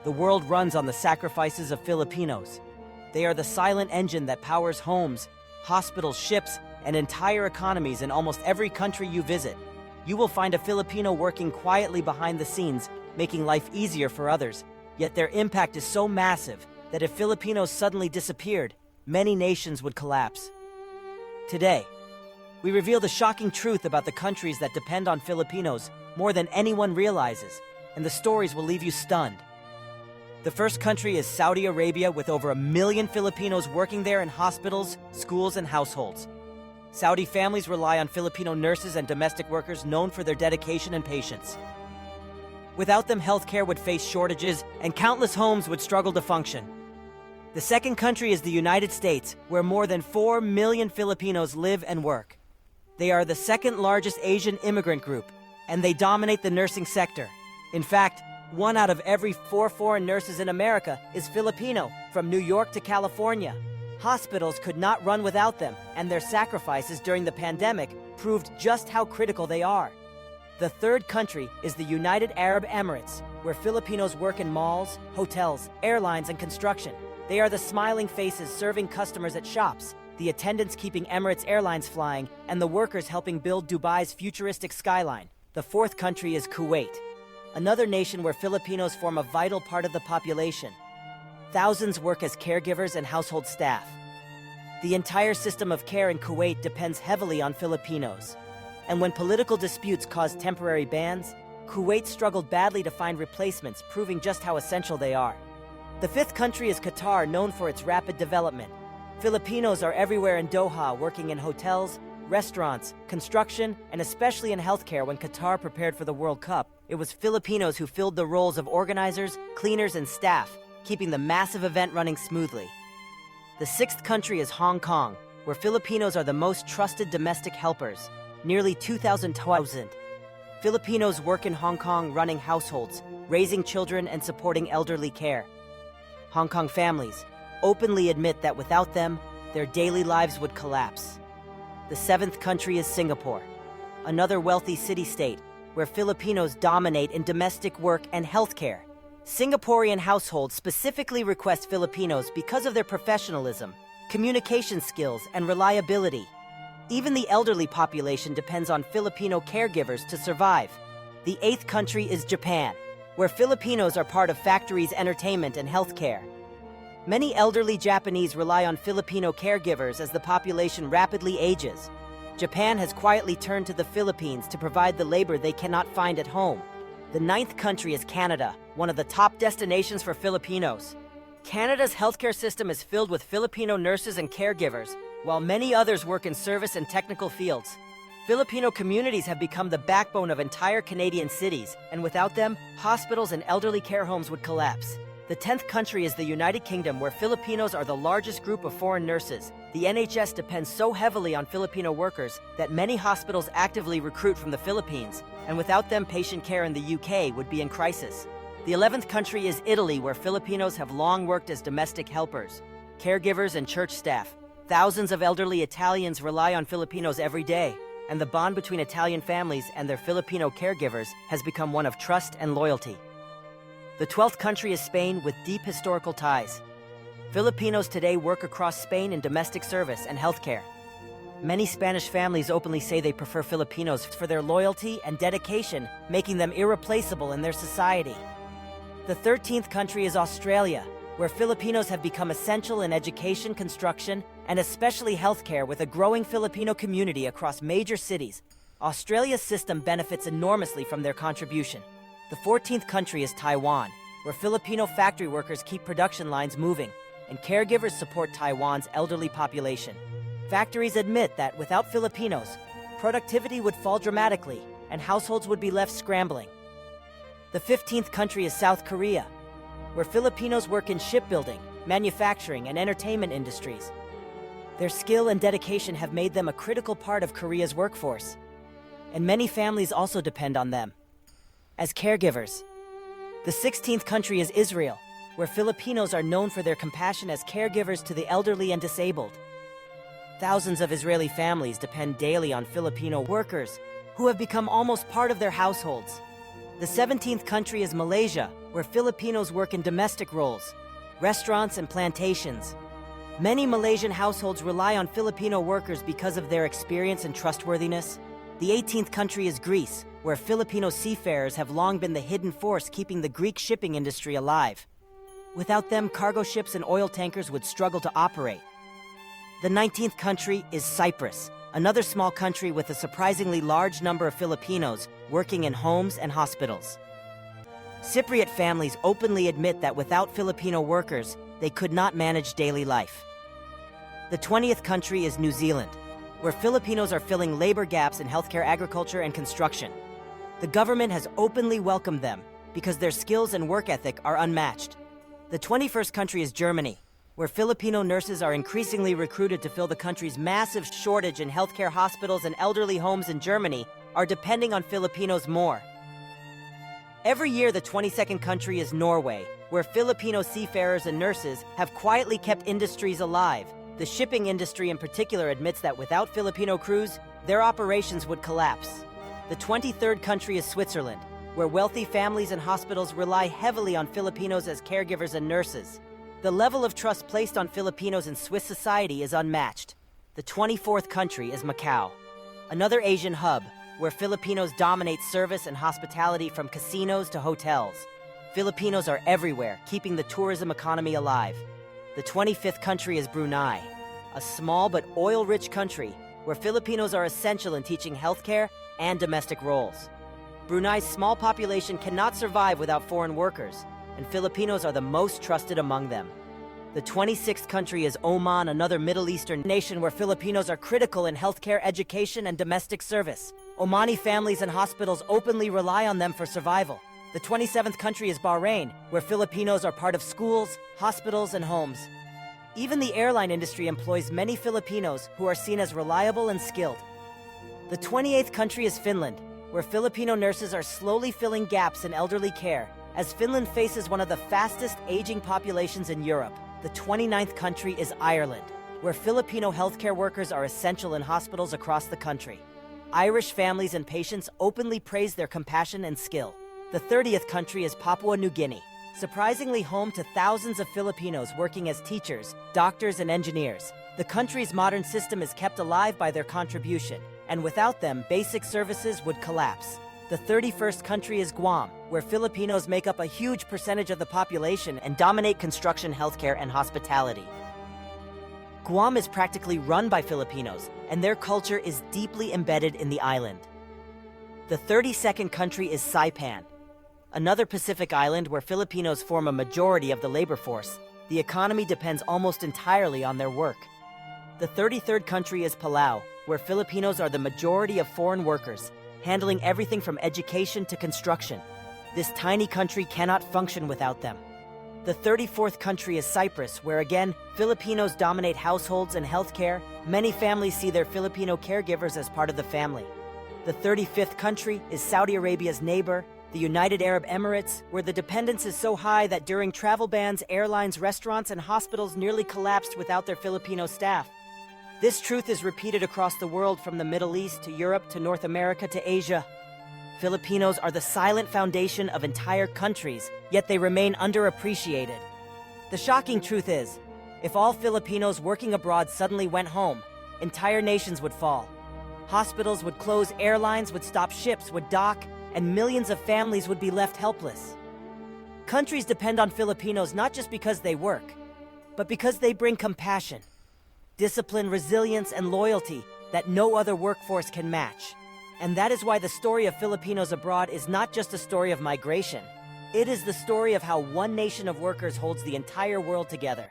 The world runs on the sacrifices of Filipinos. They are the silent engine that powers homes, hospitals, ships, and entire economies in almost every country you visit. You will find a Filipino working quietly behind the scenes, making life easier for others. Yet their impact is so massive that if Filipinos suddenly disappeared, many nations would collapse. Today, we reveal the shocking truth about the countries that depend on Filipinos more than anyone realizes, and the stories will leave you stunned. The first country is Saudi Arabia, with over 1 million Filipinos working there in hospitals, schools, and households. Saudi families rely on Filipino nurses and domestic workers known for their dedication and patience. Without them, healthcare would face shortages and countless homes would struggle to function. The second country is the United States, where more than 4 million Filipinos live and work. They are the second largest Asian immigrant group, and they dominate the nursing sector. In fact, 1 out of every 4 foreign nurses in America is Filipino, from New York to California. Hospitals could not run without them, and their sacrifices during the pandemic proved just how critical they are. The third country is the United Arab Emirates, where Filipinos work in malls, hotels, airlines, and construction. They are the smiling faces serving customers at shops, the attendants keeping Emirates Airlines flying, and the workers helping build Dubai's futuristic skyline. The fourth country is Kuwait, another nation where Filipinos form a vital part of the population. Thousands work as caregivers and household staff. The entire system of care in Kuwait depends heavily on Filipinos. And when political disputes caused temporary bans, Kuwait struggled badly to find replacements, proving just how essential they are. The fifth country is Qatar, known for its rapid development. Filipinos are everywhere in Doha, working in hotels, restaurants, construction, and especially in healthcare. When Qatar prepared for the World Cup, it was Filipinos who filled the roles of organizers, cleaners, and staff, keeping the massive event running smoothly. The sixth country is Hong Kong, where Filipinos are the most trusted domestic helpers. Nearly 2,000 Filipinos work in Hong Kong, running households, raising children, and supporting elderly care. Hong Kong families openly admit that without them, their daily lives would collapse. The seventh country is Singapore, another wealthy city-state where Filipinos dominate in domestic work and healthcare. Singaporean households specifically request Filipinos because of their professionalism, communication skills, and reliability. Even the elderly population depends on Filipino caregivers to survive. The eighth country is Japan, where Filipinos are part of factories, entertainment, and healthcare. Many elderly Japanese rely on Filipino caregivers as the population rapidly ages. Japan has quietly turned to the Philippines to provide the labor they cannot find at home. The ninth country is Canada, one of the top destinations for Filipinos. Canada's healthcare system is filled with Filipino nurses and caregivers, while many others work in service and technical fields. Filipino communities have become the backbone of entire Canadian cities, and without them, hospitals and elderly care homes would collapse. The 10th country is the United Kingdom, where Filipinos are the largest group of foreign nurses. The NHS depends so heavily on Filipino workers that many hospitals actively recruit from the Philippines, and without them, patient care in the UK would be in crisis. The 11th country is Italy, where Filipinos have long worked as domestic helpers, caregivers, and church staff. Thousands of elderly Italians rely on Filipinos every day, and the bond between Italian families and their Filipino caregivers has become one of trust and loyalty. The 12th country is Spain, with deep historical ties. Filipinos today work across Spain in domestic service and healthcare. Many Spanish families openly say they prefer Filipinos for their loyalty and dedication, making them irreplaceable in their society. The 13th country is Australia, where Filipinos have become essential in education, construction, and especially healthcare, with a growing Filipino community across major cities. Australia's system benefits enormously from their contribution. The 14th country is Taiwan, where Filipino factory workers keep production lines moving, and caregivers support Taiwan's elderly population. Factories admit that without Filipinos, productivity would fall dramatically, and households would be left scrambling. The 15th country is South Korea, where Filipinos work in shipbuilding, manufacturing, and entertainment industries. Their skill and dedication have made them a critical part of Korea's workforce, and many families also depend on them as caregivers. The 16th country is Israel, where Filipinos are known for their compassion as caregivers to the elderly and disabled. Thousands of Israeli families depend daily on Filipino workers, who have become almost part of their households. The 17th country is Malaysia, where where Filipinos work in domestic roles, restaurants and plantations. Many Malaysian households rely on Filipino workers because of their experience and trustworthiness. The 18th country is Greece, where Filipino seafarers have long been the hidden force keeping the Greek shipping industry alive. Without them, cargo ships and oil tankers would struggle to operate. The 19th country is Cyprus, another small country with a surprisingly large number of Filipinos working in homes and hospitals. Cypriot families openly admit that without Filipino workers, they could not manage daily life. The 20th country is New Zealand, where Filipinos are filling labor gaps in healthcare, agriculture, and construction. The government has openly welcomed them because their skills and work ethic are unmatched. The 21st country is Germany, where Filipino nurses are increasingly recruited to fill the country's massive shortage in healthcare. Hospitals and elderly homes in Germany are depending on Filipinos more. Every year, the 22nd country is Norway, where Filipino seafarers and nurses have quietly kept industries alive. The shipping industry in particular admits that without Filipino crews, their operations would collapse. The 23rd country is Switzerland, where wealthy families and hospitals rely heavily on Filipinos as caregivers and nurses. The level of trust placed on Filipinos in Swiss society is unmatched. The 24th country is Macau, another Asian hub, where Filipinos dominate service and hospitality from casinos to hotels. Filipinos are everywhere, keeping the tourism economy alive. The 25th country is Brunei, a small but oil-rich country where Filipinos are essential in teaching healthcare and domestic roles. Brunei's small population cannot survive without foreign workers, and Filipinos are the most trusted among them. The 26th country is Oman, another Middle Eastern nation where Filipinos are critical in healthcare, education, and domestic service. Omani families and hospitals openly rely on them for survival. The 27th country is Bahrain, where Filipinos are part of schools, hospitals, and homes. Even the airline industry employs many Filipinos who are seen as reliable and skilled. The 28th country is Finland, where Filipino nurses are slowly filling gaps in elderly care, as Finland faces one of the fastest aging populations in Europe. The 29th country is Ireland, where Filipino healthcare workers are essential in hospitals across the country. Irish families and patients openly praise their compassion and skill. The 30th country is Papua New Guinea, surprisingly home to thousands of Filipinos working as teachers, doctors, and engineers. The country's modern system is kept alive by their contribution, and without them, basic services would collapse. The 31st country is Guam, where Filipinos make up a huge percentage of the population and dominate construction, healthcare, and hospitality. Guam is practically run by Filipinos, and their culture is deeply embedded in the island. The 32nd country is Saipan, another Pacific island where Filipinos form a majority of the labor force. The economy depends almost entirely on their work. The 33rd country is Palau, where Filipinos are the majority of foreign workers, handling everything from education to construction. This tiny country cannot function without them. The 34th country is Cyprus, where again, Filipinos dominate households and healthcare. Many families see their Filipino caregivers as part of the family. The 35th country is Saudi Arabia's neighbor, the United Arab Emirates, where the dependence is so high that during travel bans, airlines, restaurants, and hospitals nearly collapsed without their Filipino staff. This truth is repeated across the world, from the Middle East to Europe to North America to Asia. Filipinos are the silent foundation of entire countries, yet they remain underappreciated. The shocking truth is, if all Filipinos working abroad suddenly went home, entire nations would fall. Hospitals would close, airlines would stop, ships would dock, and millions of families would be left helpless. Countries depend on Filipinos not just because they work, but because they bring compassion, discipline, resilience, and loyalty that no other workforce can match. And that is why the story of Filipinos abroad is not just a story of migration. It is the story of how one nation of workers holds the entire world together.